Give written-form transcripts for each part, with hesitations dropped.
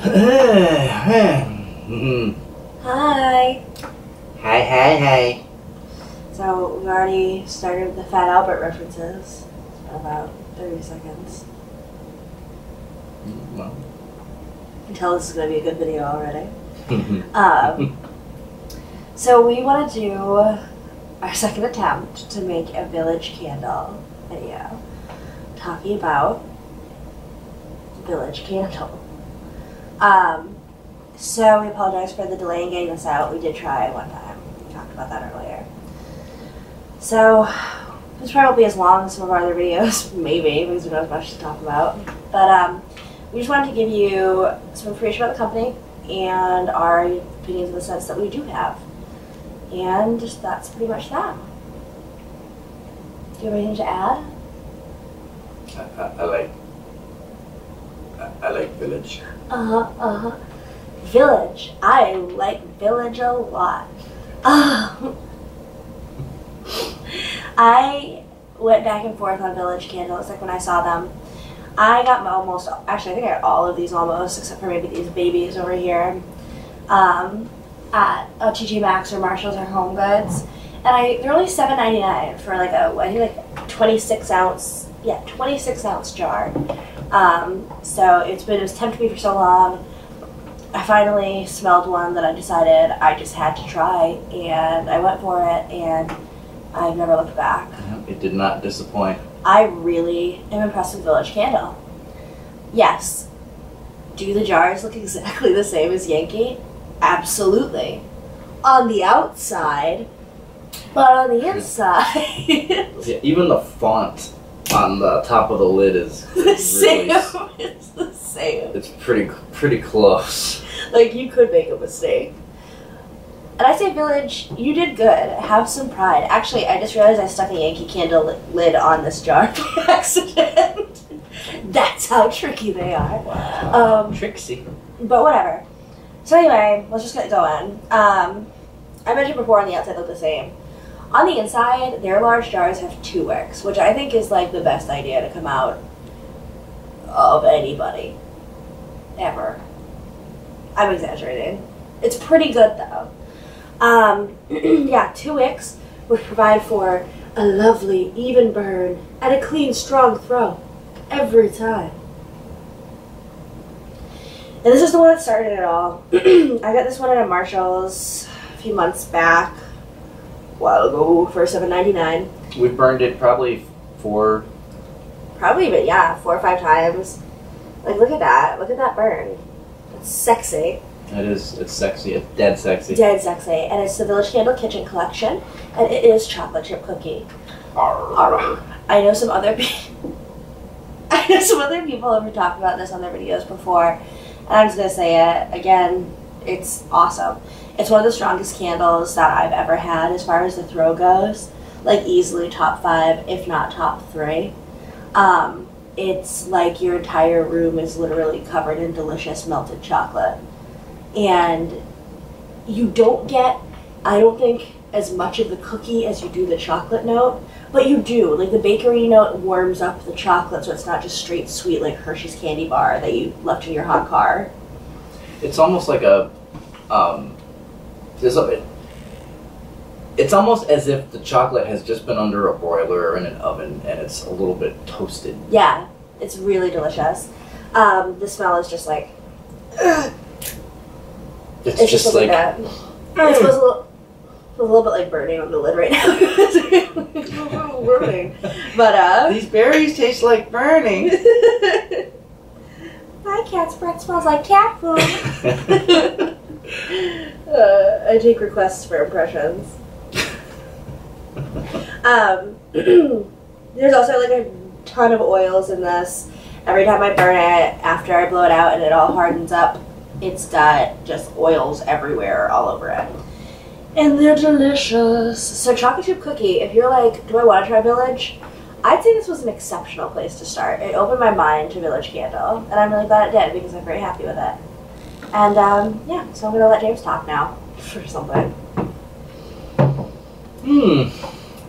Hi. Hi. So we already started the Fat Albert references for about 30 seconds. Well. You can tell this is going to be a good video already. So we want to do our second attempt to make a village candle video talking about village candle. So we apologize for the delay in getting this out. We did try one time. We talked about that earlier. So this probably won't be as long as some of our other videos, maybe, because we don't have much to talk about. But we just wanted to give you some information about the company and our opinions in the sense that we do have. And that's pretty much that. Do you have anything to add? I like village. Village. I like village a lot. I went back and forth on village candles, like when I saw them. I got actually I think I got all of these almost, except for maybe these babies over here, at TJ Maxx or Marshalls or Home Goods. And they're only $7.99 for like I think like 26 ounce jar. So it was tempting me for so long. I finally smelled one that I decided I just had to try, and I went for it, and I've never looked back. It did not disappoint. I really am impressed with Village Candle. Yes. Do the jars look exactly the same as Yankee? Absolutely. On the outside, but on the inside... Yeah, even the font on the top of the lid is the same. It's the same. It's pretty close. Like, you could make a mistake. And I say Village, you did good. Have some pride. Actually, I just realized I stuck a Yankee Candle lid on this jar by accident. That's how tricky they are. Wow. Tricksy. But whatever. So anyway, let's just get going. I mentioned before on the outside look the same. On the inside, their large jars have 2 wicks, which I think is like the best idea to come out of anybody. Ever. I'm exaggerating. It's pretty good though. Yeah, 2 wicks, which provide for a lovely, even burn and a clean, strong throw every time. And this is the one that started it all. I got this one at a Marshalls a few months back, a while ago, for $7.99. We've burned it probably 4 or 5 times. Like, look at that. Look at that burn. It's sexy. It's sexy. It's dead sexy. Dead sexy. And it's the Village Candle Kitchen Collection, and it is chocolate chip cookie. Arr. I know some other people have talked about this on their videos before, and I'm just going to say it again. It's awesome. It's one of the strongest candles that I've ever had as far as the throw goes. Like, easily top 5, if not top 3. It's like your entire room is literally covered in delicious melted chocolate. And you don't get, I don't think, as much of the cookie as you do the chocolate note, but you do. Like, the bakery note warms up the chocolate, so it's not just straight sweet like Hershey's candy bar that you left in your hot car. It's almost like it's almost as if the chocolate has just been under a broiler or in an oven, and it's a little bit toasted. Yeah, it's really delicious. The smell is just like... It's just like that. It smells a little bit like burning on the lid right now. It's burning. But these berries taste like burning. My cat's breath smells like cat food. I take requests for impressions. There's also like a ton of oils in this. Every time I burn it, after I blow it out and it all hardens up, it's got just oils everywhere, all over it. And they're delicious. So chocolate chip cookie, if you're like, do I want to try Village? I'd say this was an exceptional place to start. It opened my mind to Village Candle, and I'm really glad it did because I'm very happy with it. And yeah, so I'm going to let James talk now for something.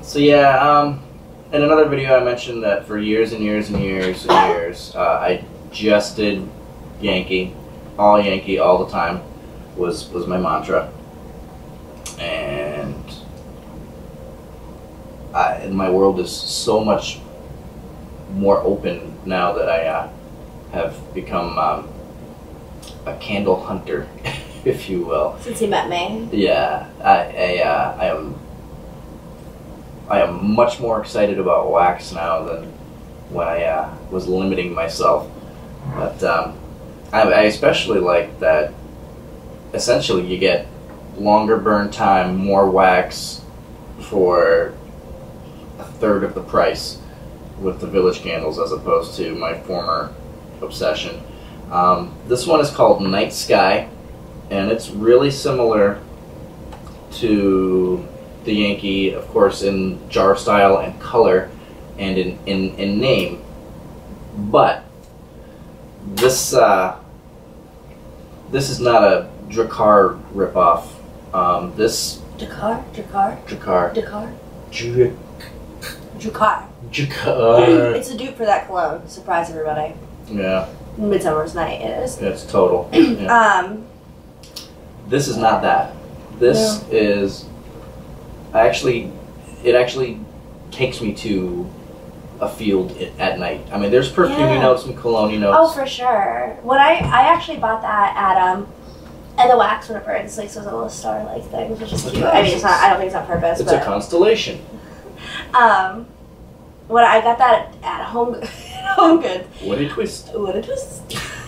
So yeah, in another video I mentioned that for years and years and years and years, I just did Yankee. all Yankee all the time was my mantra, and my world is so much more open now that I have become a candle hunter, if you will. Since you met me. Yeah, I am much more excited about wax now than when I was limiting myself. But I especially like that. Essentially, you get longer burn time, more wax for a third of the price with the Village candles as opposed to my former obsession. This one is called Night Sky, and it's really similar to the Yankee, of course, in jar style and color and in name. But this is not a Drakkar ripoff. This Drakkar? It's a dupe for that cologne. Surprise everybody. Yeah. Midsummer's Night is. It's total. Yeah. This is not that. This is it actually takes me to a field at night. I mean, there's perfumey notes and cologne notes. Oh, for sure. When I actually bought that at the wax when it burns, like those little star-like things, which is cute. I mean, it's not. I don't think it's on purpose. It's a constellation. When I got that at Home Goods. What a twist! What a twist!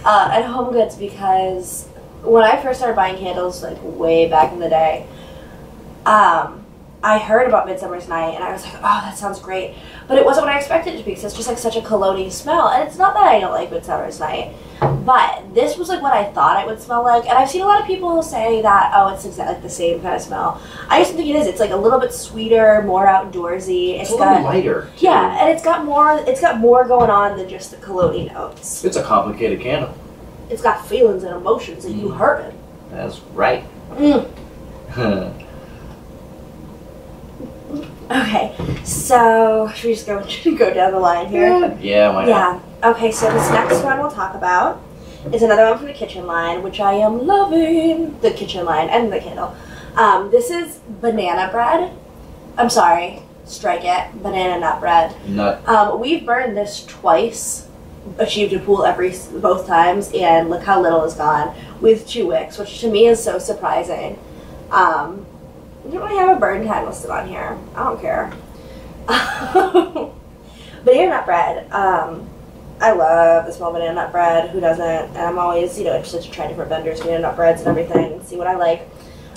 At Home Goods, because when I first started buying candles, like way back in the day, I heard about Midsummer's Night and I was like, oh, that sounds great. But it wasn't what I expected it to be, because it's just like such a cologne smell. And it's not that I don't like Midsummer's Night, but this was like what I thought it would smell like. And I've seen a lot of people say that, oh, it's exactly like the same kind of smell. I just think it is. It's like a little bit sweeter, more outdoorsy. It's a little lighter, too. Yeah, and it's got more going on than just the cologne notes. It's a complicated candle. It's got feelings and emotions, and you heard it. That's right. Okay, so should we just go down the line here? Yeah, why not? Yeah. Okay, so this next one we'll talk about is another one from the kitchen line, which I am loving. The kitchen line and the candle. This is banana bread. I'm sorry, strike it. Banana nut bread. Nut. We've burned this twice, achieved a pool both times, and look how little is gone with 2 wicks, which to me is so surprising. I don't really have a burn time listed on here. I don't care. Banana nut bread. I love the small banana nut bread. Who doesn't? And I'm always, interested to try different vendors' banana nut breads and everything and see what I like.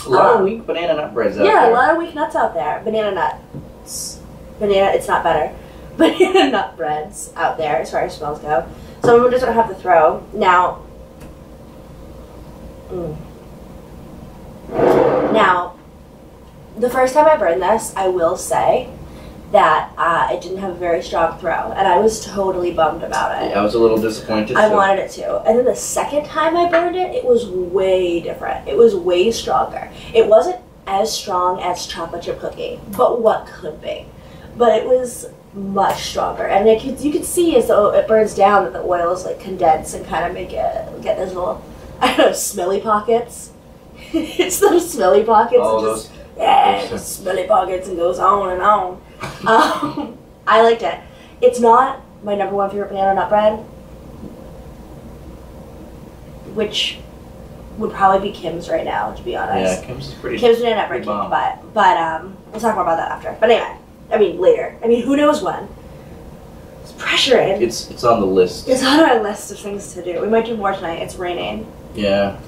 A lot of weak banana nut breads out there. Yeah, a lot of weak nuts out there. Banana nuts. It's not better. Banana nut breads out there as far as smells go. Some of them just don't have the throw. Now, the first time I burned this, I will say that it didn't have a very strong throw, and I was totally bummed about it. I was a little disappointed. I wanted it to. And then the second time I burned it, it was way different. It was way stronger. It wasn't as strong as chocolate chip cookie, but what could be. But it was much stronger, and you could see as though it burns down that the oils like condense and kind of make it get those little, I don't know, smelly pockets. It's those smelly pockets. Oh, just smelly pockets and goes on and on. I liked it. It's not my #1 favorite banana nut bread, which would probably be Kim's right now, to be honest. Yeah, Kim's is pretty. Kim's banana nut bread, but we'll talk more about that after. But anyway, later. Who knows when? It's pressuring. It's on the list. It's on our list of things to do. We might do more tonight. It's raining. Yeah.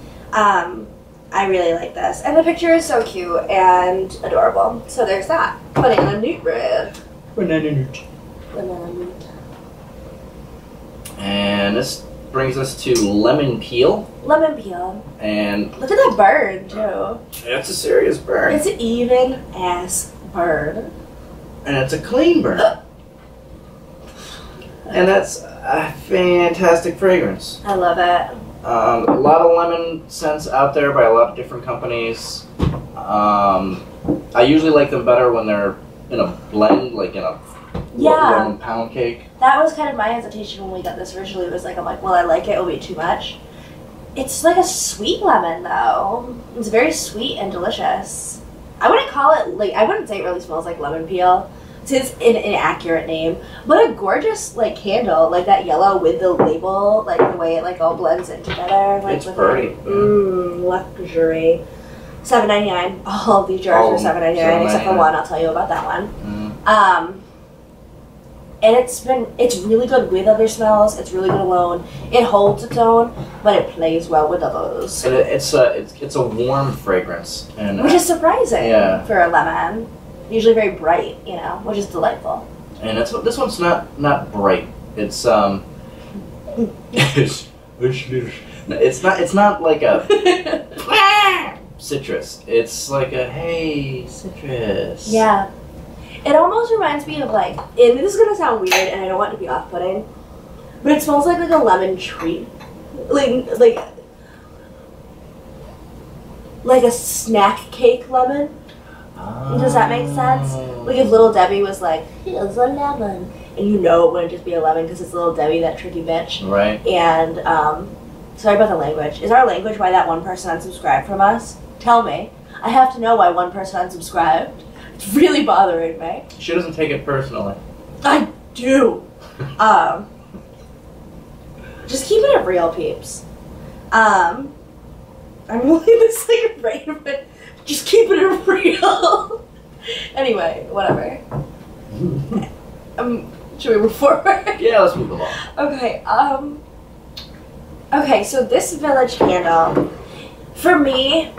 I really like this. And the picture is so cute and adorable. So there's that. Banana nut bread. Banana nut. Banana nut. And this brings us to lemon peel. Lemon peel. And look at that burn, too. It's a serious burn. It's an even ass burn. And it's a clean burn. And that's a fantastic fragrance. I love it. A lot of lemon scents out there by a lot of different companies. I usually like them better when they're in a blend, like in a lemon pound cake. That was kind of my hesitation when we got this originally. It was like, I'm like, well, I like it, it'll be too much. It's like a sweet lemon, though. It's very sweet and delicious. I wouldn't call it, like, I wouldn't say it really smells like lemon peel. It's an inaccurate name. But a gorgeous, like, candle, like that yellow with the label, like the way it, like, all blends in together. Like, It's pretty. Luxury. $7.99. All of these jars are $7.99, except for one. I'll tell you about that one. And it's really good with other smells. It's really good alone. It holds its own, but it plays well with others. And it's a warm fragrance, and which is surprising for a lemon. Usually very bright, you know, which is delightful. And this one's not bright. It's it's not like a citrus. It's like a hey citrus. Yeah. It almost reminds me of like, and this is gonna sound weird, and I don't want it to be off-putting, but it smells like a lemon treat, like a snack cake lemon. Does that make sense? Like if Little Debbie was like, here's a lemon, and you know it wouldn't just be a lemon because it's Little Debbie, that tricky bitch. Right. And sorry about the language. Is our language why that one person unsubscribed from us? Tell me. I have to know why one person unsubscribed. It's really bothering me. She doesn't take it personally. I do. Just keeping it real, peeps. I'm really this like brain, but just keeping it real. Anyway, whatever. Should we move forward? Yeah, let's move along. Okay. Okay. So this village candle, for me.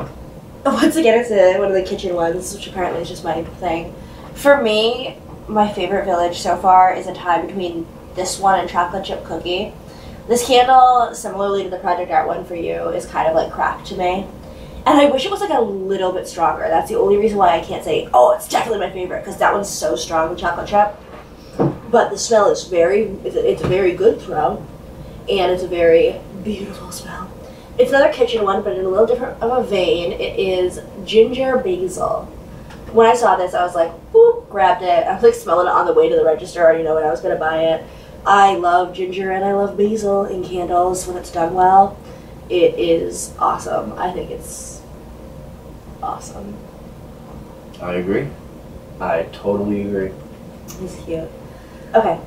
Once again, it's one of the kitchen ones, which apparently is just my thing. For me, my favorite village so far is a tie between this one and chocolate chip cookie. This candle, similarly to the Project Art one for you, is kind of like crack to me. And I wish it was like a little bit stronger. That's the only reason why I can't say, oh, it's definitely my favorite, because that one's so strong with chocolate chip. But the smell is it's a very good throw, and it's a very beautiful smell. It's another kitchen one, but in a little different of a vein. It is ginger basil. When I saw this, I was like, whoop, grabbed it. I was like smelling it on the way to the register. I already know when I was going to buy it. I love ginger and I love basil in candles when it's done well. It is awesome. I think it's awesome. I agree. I totally agree. It's cute. Okay.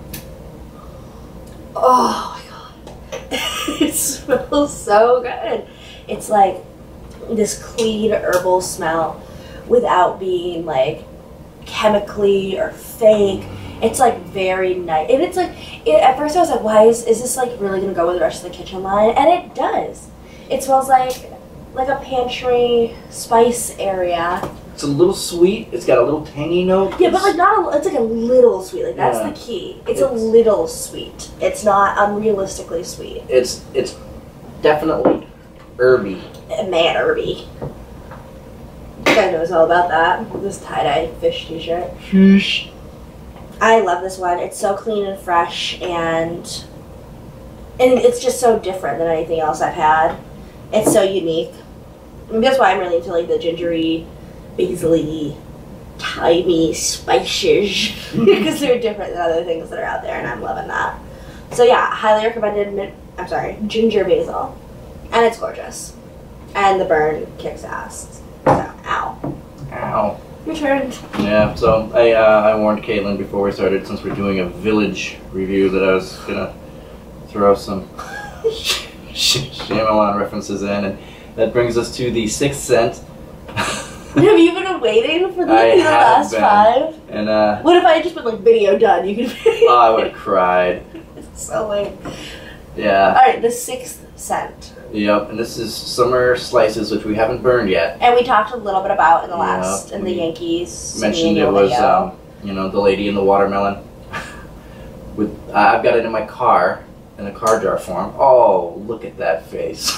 Oh my god. It smells so good. It's like this clean herbal smell without being like chemically or fake. It's like very nice. And it's like, at first I was like, why is this like really gonna go with the rest of the kitchen line? And it does. It smells like a pantry spice area. It's a little sweet. It's got a little tangy note. Yeah, but like it's like a little sweet. Like that's the key. It's a little sweet. It's not unrealistically sweet. It's definitely herby. Man, herby. This guy knows all about that. This tie-dye fish t-shirt. Fish. I love this one. It's so clean and fresh, and it's just so different than anything else I've had. It's so unique. And that's why I'm really into like the gingery, basil-y, thymy spices because they're different than other things that are out there, and I'm loving that. So yeah, highly recommended. Ginger basil, and it's gorgeous, and the burn kicks ass. So, ow. Your turn. Yeah. So I warned Caitlin before we started, since we're doing a village review, that I was gonna throw some Shyamalan references in, and that brings us to the Sixth Sense. Have you been waiting for the last five? And what if I had just been like video done? You could. Oh, I would have cried. It's so lame. Yeah. All right, the Sixth Scent. Yep, and this is Summer Slices, which we haven't burned yet. And we talked a little bit about in the last in the Yankees. Mentioned it was the lady in the watermelon. I've got it in my car in a car jar form. Oh, look at that face.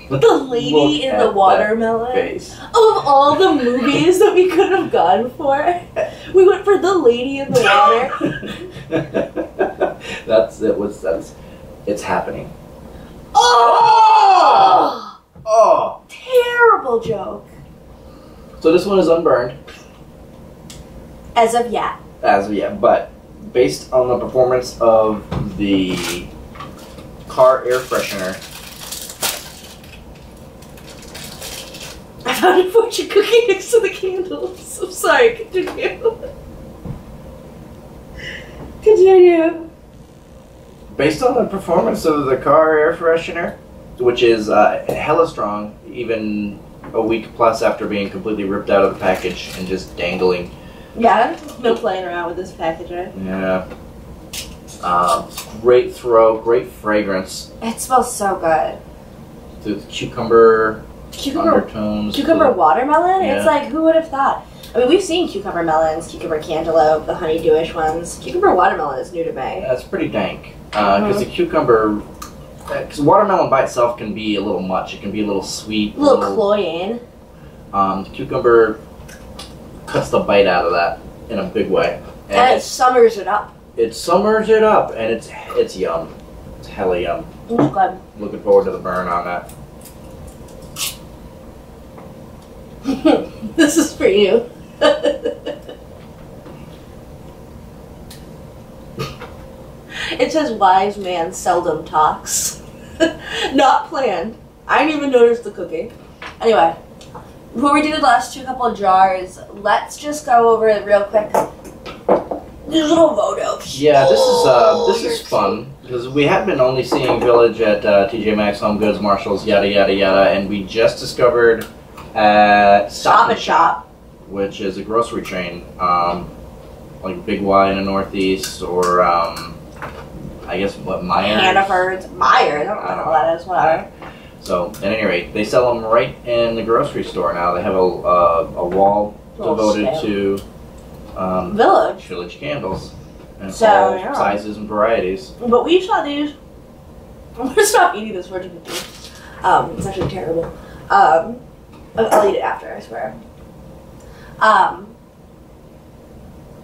The lady in the watermelon. Face. Of all the movies that we could have gone for, we went for the lady in the water. It's happening. Oh! Oh! Terrible joke. So this one is unburned. As of yet. But based on the performance of the car air freshener, found a fortune cookie next to the candles. I'm sorry, continue. Continue. Based on the performance of the car air freshener, which is hella strong, even a week plus after being completely ripped out of the package and just dangling. Yeah, no playing around with this packaging. Yeah. Great throw, great fragrance. It smells so good. The cucumber undertones. Cucumber watermelon? Yeah. It's like, who would have thought? I mean, we've seen cucumber melons, cucumber cantaloupe, the honeydewish ones. Cucumber watermelon is new to me. That's pretty dank. Because the cucumber, because watermelon by itself can be a little much. It can be a little sweet. A little cloying. The cucumber cuts the bite out of that in a big way. And it summers it up. It summers it up, and it's yum. It's hella yum. It's good. Looking forward to the burn on that. This is for you. It says wise man seldom talks. Not planned. I didn't even notice the cookie. Anyway, before we do the last couple of jars, let's just go over it real quick. These little Votives. Yeah, this is fun because we have been only seeing Village at TJ Maxx, Home Goods, Marshalls, yada yada yada, and we just discovered at Stop and Shop, which is a grocery chain, like Big Y in the Northeast, or I guess what Myers. Hannaford's, Myers. I don't know what that is. Whatever. So at any rate, they sell them right in the grocery store now. They have a wall devoted to Village candles, and all sizes and varieties. But we saw these. I'm gonna stop eating this fortune cookie. It's actually terrible. I'll eat it after, I swear.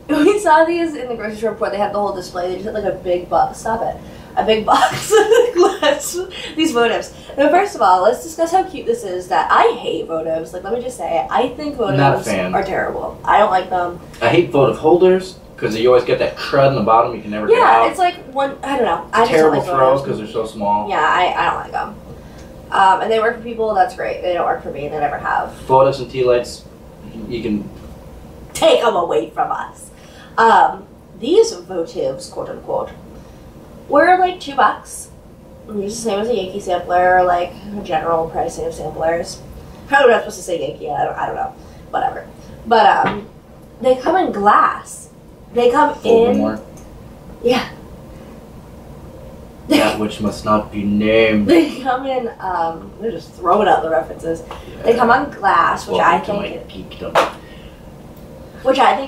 We saw these in the grocery store before. They had the whole display. They just had like a big box. Stop it. A big box of glass. These Votives. Now, first of all, let's discuss how cute this is. That I hate Votives. Like, let me just say, I think Votives are terrible. I don't like them. I hate Votive holders because you always get that crud in the bottom. You can never get out. Yeah, it's like one. I don't know. It's terrible throws because they're so small. Yeah, I don't like them. And they work for people. That's great. They don't work for me. They never have. Votives and tea lights, you can take them away from us. These Votives, quote unquote, were like $2. It's the same as a Yankee sampler, or like a general pricing of samplers. Probably not supposed to say Yankee. I don't know. Whatever. But they come in glass. They come in. More. Yeah. That which must not be named. They come in. They're just throwing out the references. Yeah. They come on glass, which I think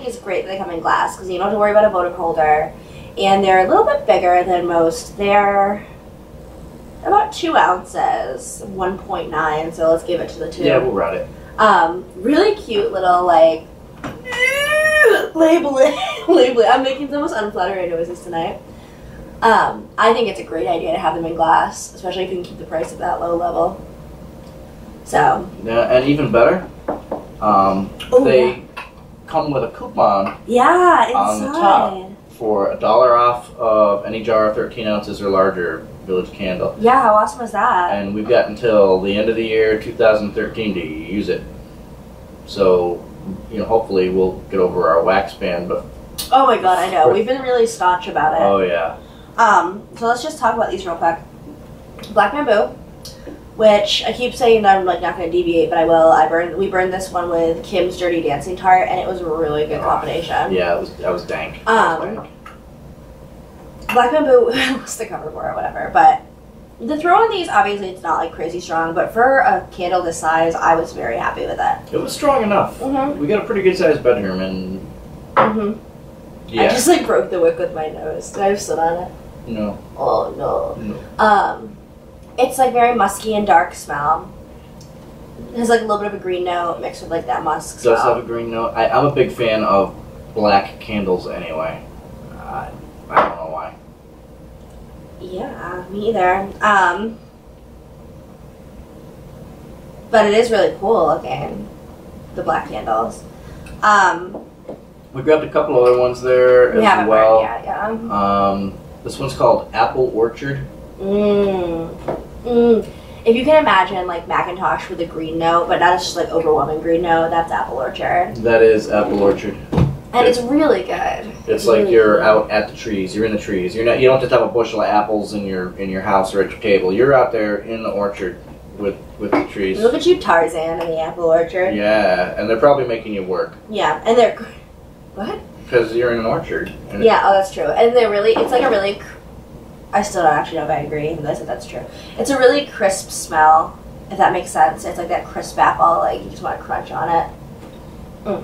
is great. That they come in glass because you don't have to worry about a Votive holder. And they're a little bit bigger than most. They're about 2 ounces, 1.9. So let's give it to the 2. Yeah, we'll route it. Really cute little like labeling. I'm making the most unflattering noises tonight. I think it's a great idea to have them in glass, especially if you can keep the price at that low level. So. Yeah, and even better, they come with a coupon. Yeah, inside. On the top. For $1 off of any jar of 13 ounces or larger Village candle. Yeah, how awesome is that? And we've got until the end of the year 2013 to use it. So, hopefully we'll get over our wax ban. But oh my god, I know. We've been really staunch about it. Oh yeah. So let's just talk about these real quick. Black Bamboo, which I keep saying that I'm like not going to deviate, but I will. We burned this one with Kim's Dirty Dancing Tart, and it was a really good combination. Yeah, that was dank. Black Bamboo was the cover for it, whatever. But the throw in these, obviously, it's not like crazy strong, but for a candle this size, I was very happy with it. It was strong enough. We got a pretty good sized bedroom, and yeah. I just like broke the wick with my nose. Did I just sit on it? No. Oh no. It's like very musky and dark smell. It has like a little bit of a green note mixed with like that musk smell. Does have a green note. I'm a big fan of black candles anyway. I don't know why. Yeah, me either. But it is really cool looking, the black candles. We grabbed a couple other ones there as well. Yeah. This one's called Apple Orchard. If you can imagine like Macintosh with a green note, but not just like overwhelming green note, that's Apple Orchard. That is Apple Orchard. And it's really good. It's like really you're out at the trees. You're in the trees. You're not. You don't just have a bushel of apples in your house or at your table. You're out there in the orchard with the trees. Look at you, Tarzan, in the Apple Orchard. Yeah, and they're probably making you work. Yeah, and they're what? Because you're in an orchard. Yeah, oh, that's true. And they're really. It's like a really. I still don't actually know if I agree, but I said that's true. It's a really crisp smell, if that makes sense. It's like that crisp apple, like you just want to crunch on it. Mm.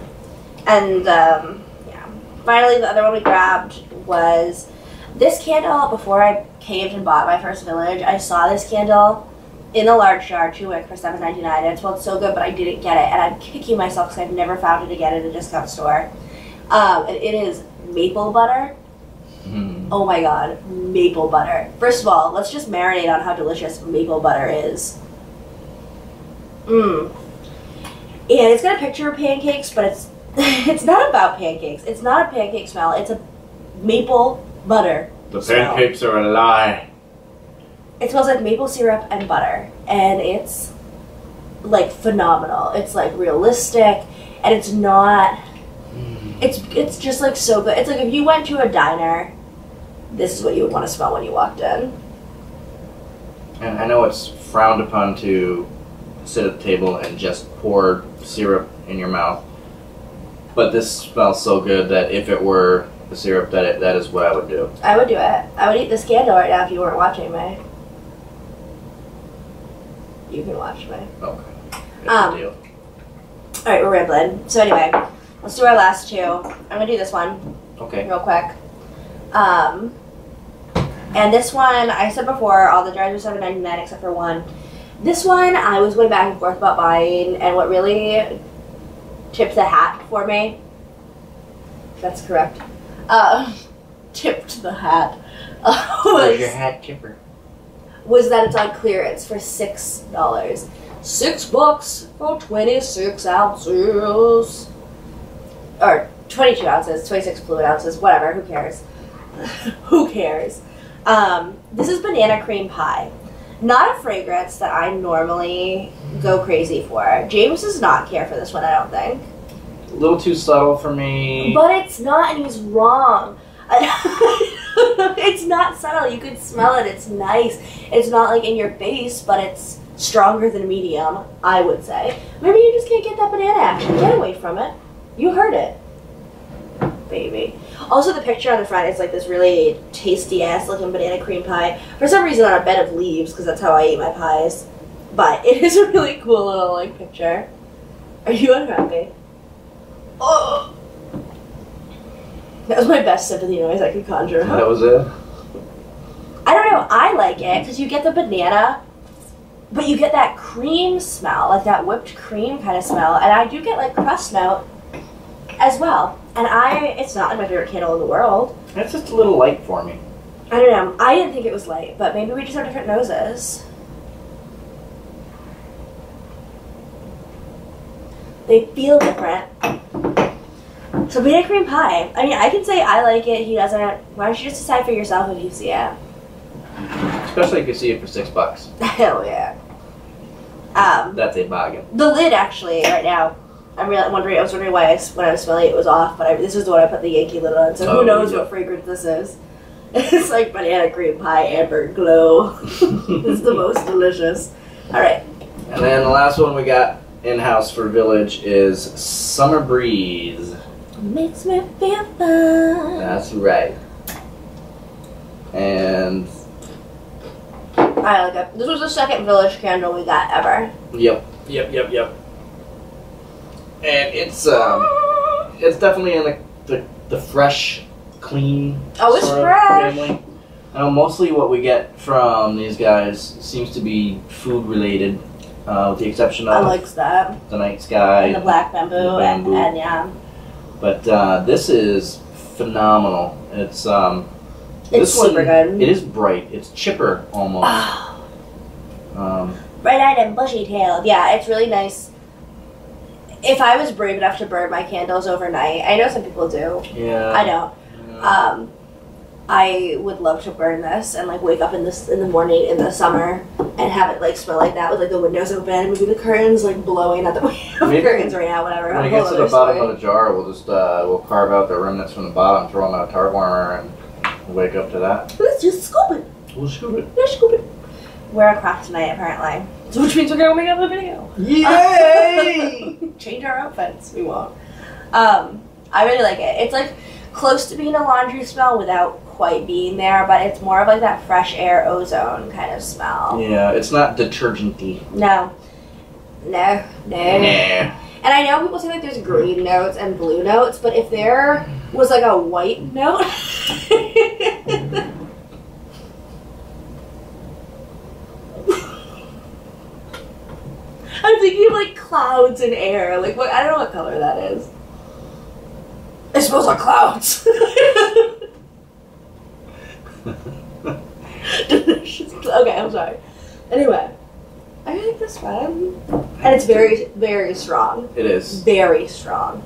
And, yeah. Finally, the other one we grabbed was this candle. Before I caved and bought my first Village, I saw this candle in a large jar, 2 wick for $7.99, and it smelled so good, but I didn't get it, and I'm kicking myself because I've never found it again at a discount store. And it is maple butter. Mm. Oh my god, maple butter. First of all, let's just marinate on how delicious maple butter is. Mmm. And it's got a picture of pancakes, but it's not about pancakes. It's not a pancake smell. It's a maple butter The smell. pancakes are a lie. It smells like maple syrup and butter, and it's like phenomenal. It's like realistic, and it's not. It's just like so good. It's like if you went to a diner, this is what you would want to smell when you walked in. And I know it's frowned upon to sit at the table and just pour syrup in your mouth, but this smells so good that if it were the syrup, that is what I would do. I would do it. I would eat this candle right now if you weren't watching me. You can watch me. Okay. That's the deal. Alright, we're rambling. So anyway, let's do our last two. I'm gonna do this one Okay. real quick. And this one, I said before, all the jars were $7.99 except for one. This one, I was going back and forth about buying, and what really tipped the hat for me, that's correct, tipped the hat, Where's your hat tipper? was that it's on clearance for $6. $6 for 26 ounces. Or 22 ounces, 26 fluid ounces, whatever, who cares? Who cares? This is banana cream pie. Not a fragrance that I normally go crazy for. James does not care for this one, I don't think. A little too subtle for me. But it's not, and he's wrong. It's not subtle. You can smell it. It's nice. It's not like in your face, but it's stronger than medium, I would say. Maybe you just can't get that banana action. Get away from it. You heard it. Baby. Also, the picture on the front is like this really tasty ass looking banana cream pie. For some reason on a bed of leaves, because that's how I eat my pies. But it is a really cool little like picture. Are you unhappy? Oh! That was my best sympathy noise I could conjure. That was it? I don't know. I like it because you get the banana, but you get that cream smell, like that whipped cream kind of smell. And I do get like crust note as well. And it's not like my favorite candle in the world. It's just a little light for me. I don't know. I didn't think it was light, but maybe we just have different noses. They feel different. So banana cream pie. I mean, I can say I like it. He doesn't. Why don't you just decide for yourself if you see it? Especially if you see it for $6. Hell yeah. That's a bargain. The lid actually, right now, I'm really wondering. I was wondering why when I was smelling it was off, but this is the one I put the Yankee lid on. So who knows what fragrance this is? It's like banana cream pie, amber glow. It's the most delicious. All right. And then the last one we got in-house for Village is Summer Breeze. Makes me feel fun. That's right. And I like it. This was the second Village candle we got ever. Yep. And it's definitely in the fresh, clean. Oh, it's sort of fresh. family. I know mostly what we get from these guys seems to be food related, with the exception I of likes that. the Night Sky And the black bamboo, and the bamboo. and yeah. But this is phenomenal. It's this super good. It is bright. It's chipper almost. Bright-eyed and bushy-tailed. Yeah, it's really nice. If I was brave enough to burn my candles overnight, I know some people do. Yeah. I don't. Yeah. I would love to burn this and like wake up in the morning in the summer and have it like smell like that with like the windows open, maybe the curtains like blowing at the curtains right now, whatever. When it gets to the bottom of the jar, we'll just we'll carve out the remnants from the bottom, throw them in a tar warmer, and wake up to that. Let's just scoop it. We'll scoop it. Let's scoop it. We're a craft tonight apparently, so which means we're gonna make up a video. Yay! Change our outfits. We won't. I really like it. It's like close to being a laundry smell without quite being there, but it's more of like that fresh air ozone kind of smell. Yeah, it's not detergent-y. No. Nah. And I know people say like there's green notes and blue notes, but if there was like a white note I'm thinking of like clouds and air. Like what, I don't know what color that is. It smells like clouds. Okay, I'm sorry. Anyway, I like this one. And it's very, very strong. It is. Very strong.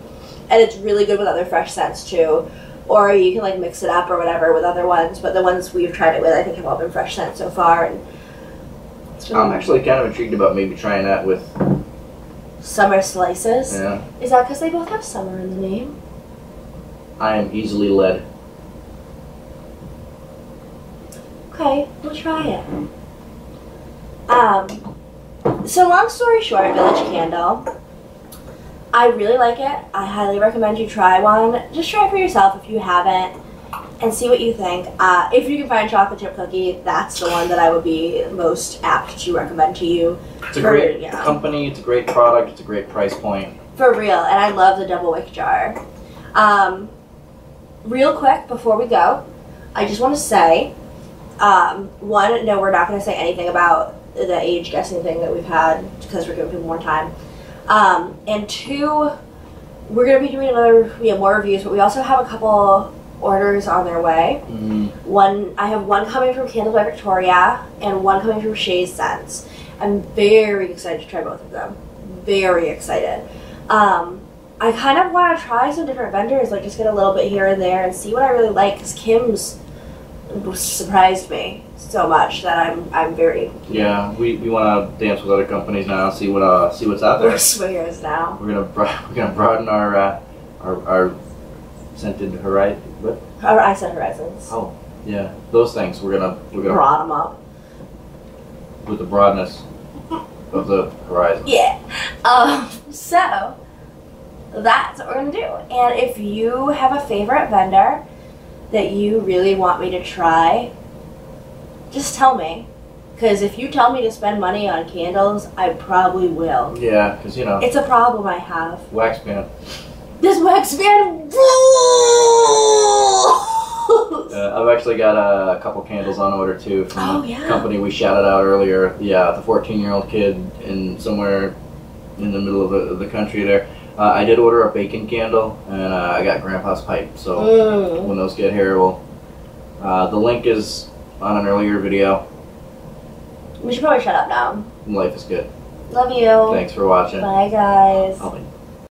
And it's really good with other fresh scents too. Or you can like mix it up or whatever with other ones. But the ones we've tried it with I think have all been fresh scents so far. And I'm actually kind of intrigued about maybe trying that with summer slices. Yeah. Is that because they both have summer in the name? I am easily led. Okay, we'll try it. So long story short, Village Candle. I really like it. I highly recommend you try one. Just try it for yourself if you haven't and see what you think. If you can find chocolate chip cookie, that's the one that I would be most apt to recommend to you. It's a great company, it's a great product, it's a great price point. For real, and I love the double wick jar. Real quick, before we go, I just want to say, one, no, we're not going to say anything about the age guessing thing that we've had because we're giving people more time. And two, we're going to be doing more reviews, but we also have a couple orders on their way. I have one coming from Candles by Victoria and one coming from Shay's Scents. I'm very excited to try both of them. Very excited. I kind of want to try some different vendors, like just get a little bit here and there and see what I really like, because Kim's surprised me so much that I'm very we want to dance with other companies now, see what's out there. We're swingers now. We're gonna broaden our scented horizon. What? I said horizons. Oh yeah, those things. We're gonna broad them up with the broadness of the horizon. Yeah. So that's what we're gonna do. And if you have a favorite vendor that you really want me to try, just tell me. Because if you tell me to spend money on candles, I probably will. Yeah, because you know. It's a problem I have. Wax band. This wax band rules! I've actually got a couple candles on order too from a company we shouted out earlier. Yeah, the 14-year-old kid somewhere in the middle of the country there. I did order a bacon candle, and I got Grandpa's pipe. So when those get here, the link is on an earlier video. We should probably shut up now. Life is good. Love you. Thanks for watching. Bye, guys. I'll be